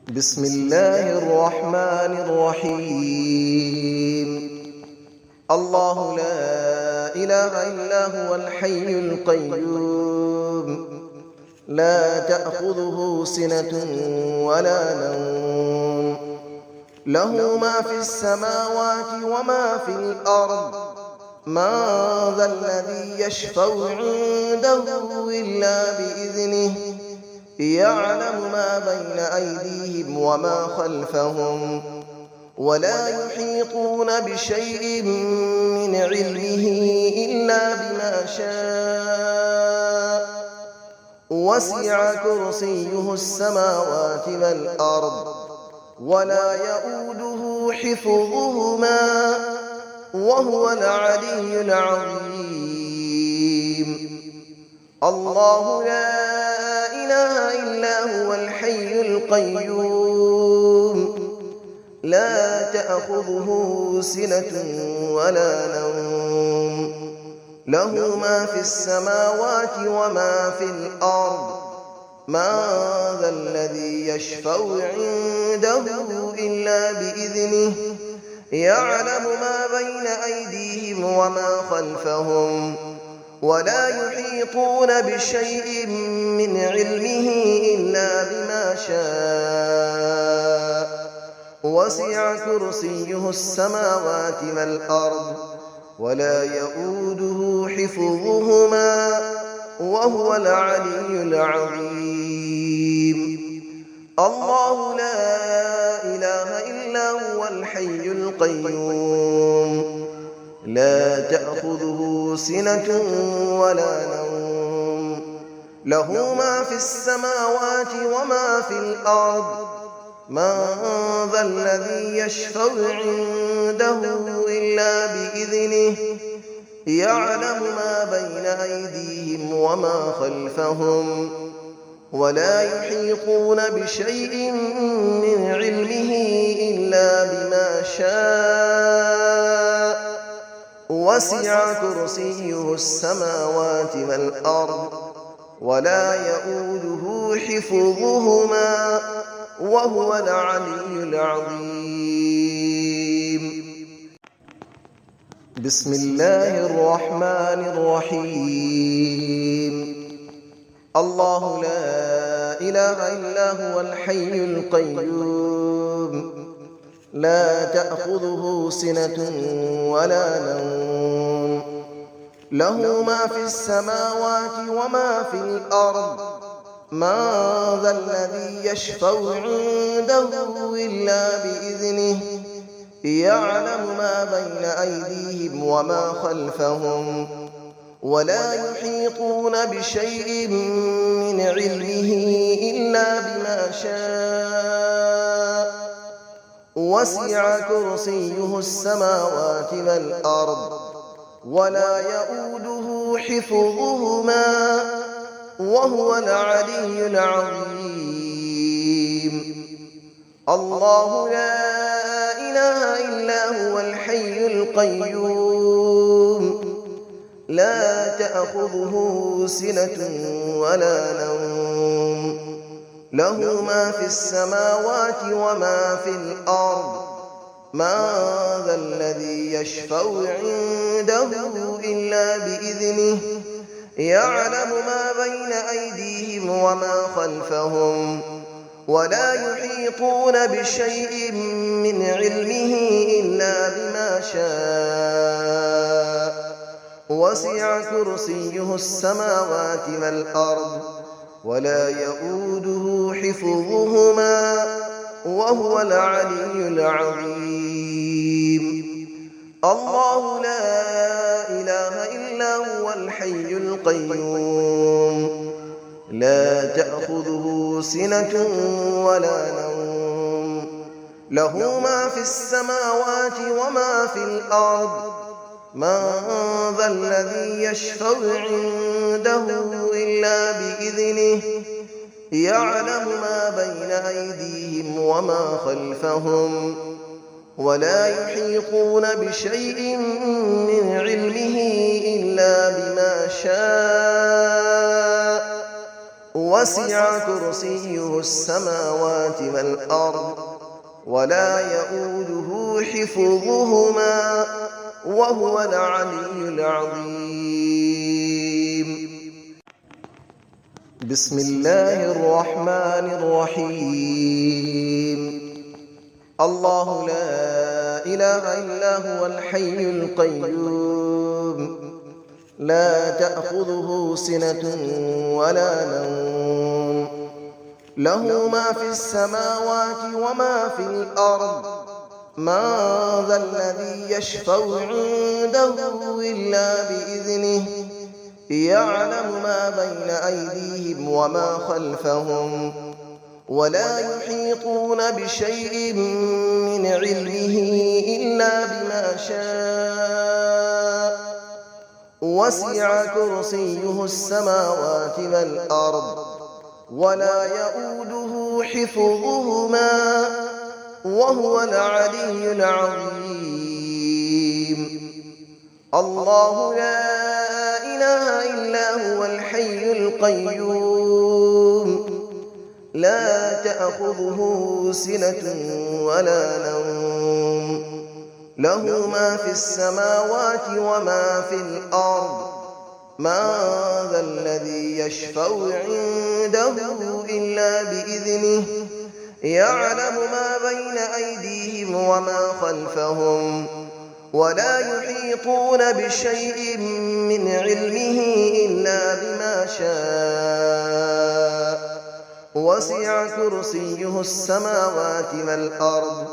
بسم الله الرحمن الرحيم. الله لا إله إلا هو الحي القيوم، لا تأخذه سنة ولا نوم، له ما في السماوات وما في الأرض. من ذا الذي يشفع عنده إلا بإذنه، يعلم ما بين أيديهم وما خلفهم، ولا يحيطون بشيء من علمه إلا بما شاء. وسع كرسيه السماوات والأرض، ولا يؤوده حفظهما، وهو العلي العظيم. الله لا إله إلا هو الحي القيوم، لا تأخذه سنة ولا نوم، له ما في السماوات وما في الأرض. من ذا الذي يشفع عنده إلا بإذنه، يعلم ما بين أيديهم وما خلفهم، ولا يحيطون بشيء من علمه إلا بما شاء. وسع كرسيه السماوات والأرض، ولا يؤوده حفظهما، وهو العلي العظيم. الله لا إله إلا هو الحي القيوم، لا تأخذه سنة ولا نوم، له ما في السماوات وما في الأرض. من ذا الذي يشفع عنده إلا بإذنه، يعلم ما بين أيديهم وما خلفهم، ولا يحيطون بشيء من علمه إلا بما شاء. وسع كرسيه السماوات والأرض، ولا يؤوده حفظهما، وهو العلي العظيم. بسم الله الرحمن الرحيم. الله لا إله إلا هو الحي القيوم، لا تأخذه سنة ولا نوم، له ما في السماوات وما في الأرض. من ذا الذي يشفع عنده إلا بإذنه، يعلم ما بين أيديهم وما خلفهم، ولا يحيطون بشيء من علمه إلا بما شاء. وسع كرسيه السماوات والأرض، ولا يؤوده حفظهما، وهو العلي العظيم. الله لا إله إلا هو الحي القيوم، لا تأخذه سنة ولا نوم، له ما في السماوات وما في الأرض. من ذا الذي يشفع عنده إلا بإذنه، يعلم ما بين أيديهم وما خلفهم، ولا يحيطون بشيء من علمه إلا بما شاء. وسع كرسيه السماوات والأرض، ولا يؤوده حفظهما، وهو العلي العظيم. الله لا إله إلا هو الحي القيوم، لا تأخذه سنة ولا نوم، له ما في السماوات وما في الأرض. من ذا الذي يشفع عنده إلا بإذنه، يعلم ما بين أيديهم وما خلفهم، ولا يحيطون بشيء من علمه إلا بما شاء. وسع كرسيه السماوات والأرض ولا يؤوده حفظهما وهو العلي العظيم. بسم الله الرحمن الرحيم. الله لا إله إلا هو الحي القيوم لا تأخذه سنة ولا نوم له ما في السماوات وما في الأرض من ذا الذي يشفع عنده إلا بإذنه يعلم ما بين أيديهم وما خلفهم ولا يحيطون بشيء من علمه إلا بما شاء وسع كرسيه السماوات والأرض ولا يؤوده حفظهما وهو العلي العظيم. الله لا إله إلا هو الحي القيوم لا تأخذه سنة ولا نوم له ما في السماوات وما في الأرض من ذا الذي يشفع عنده إلا بإذنه يعلم ما بين أيديهم وما خلفهم ولا يحيطون بشيء من علمه إلا بما شاء وسع كرسيه السماوات والأرض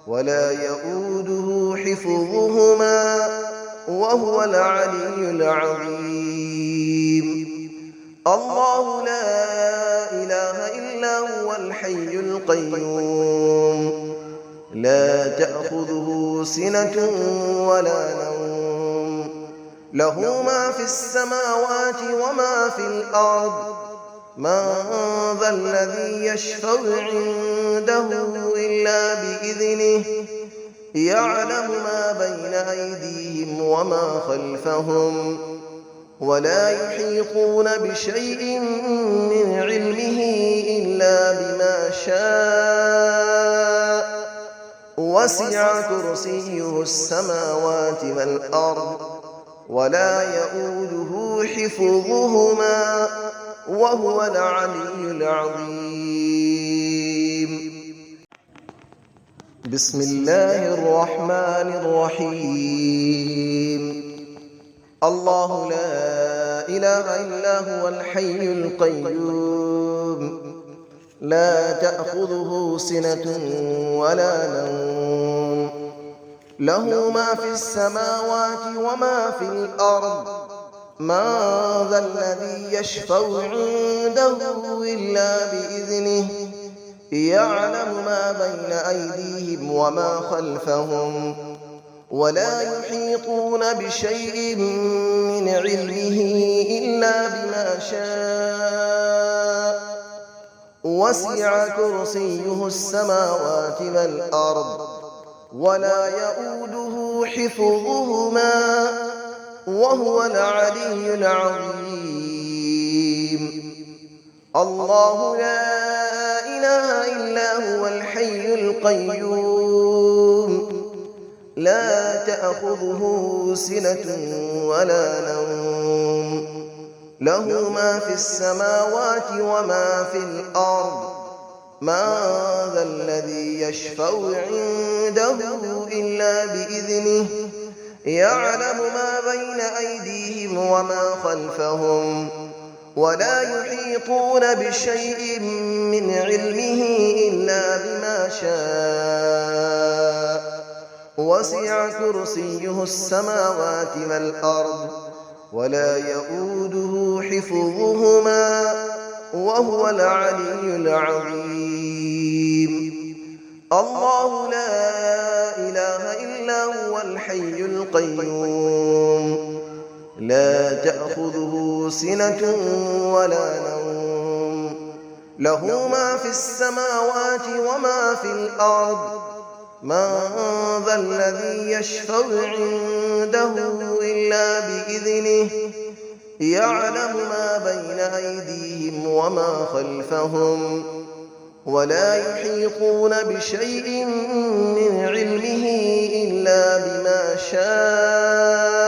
ولا يؤوده حفظهما وهو العلي العظيم. الله لا إله إلا هو الحي القيوم لا تأخذه سنة ولا نوم له ما في السماوات وما في الأرض من ذا الذي يشفع عنده إلا بإذنه يعلم ما بين أيديهم وما خلفهم ولا يحيطون بشيء من علمه إلا بما شاء وسع كرسيه السماوات والأرض ولا يؤوده حفظهما وهو العلي العظيم. بسم الله الرحمن الرحيم. الله لا إله إلا هو الحي القيوم لا تأخذه سنة ولا نوم له ما في السماوات وما في الأرض من ذا الذي يشفع عنده إلا بإذنه يعلم ما بين أيديهم وما خلفهم ولا يحيطون بشيء من علمه إلا بما شاء وسع كرسيه السماوات والأرض ولا يؤوده حفظهما وهو العلي العظيم. الله لا إله إلا هو الحي القيوم لا تأخذه سنة ولا نوم له ما في السماوات وما في الأرض من ذا الذي يشفع عنده إلا بإذنه يعلم ما بين أيديهم وما خلفهم ولا يحيطون بشيء من علمه إلا بما شاء وسع كرسيه السماوات والأرض ولا يؤوده حفظهما وهو العلي العظيم. الله لا إله إلا هو الحي القيوم لا تأخذه سنة ولا نوم له ما في السماوات وما في الأرض من ذا الذي يشفع عنده إلا بإذنه يعلم ما بين أيديهم وما خلفهم ولا يحيطون بشيء من علمه إلا بما شاء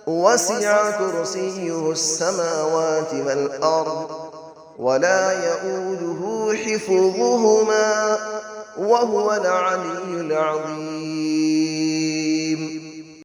وسع كرسيه السماوات والأرض ولا يئوده حفظهما وهو العلي العظيم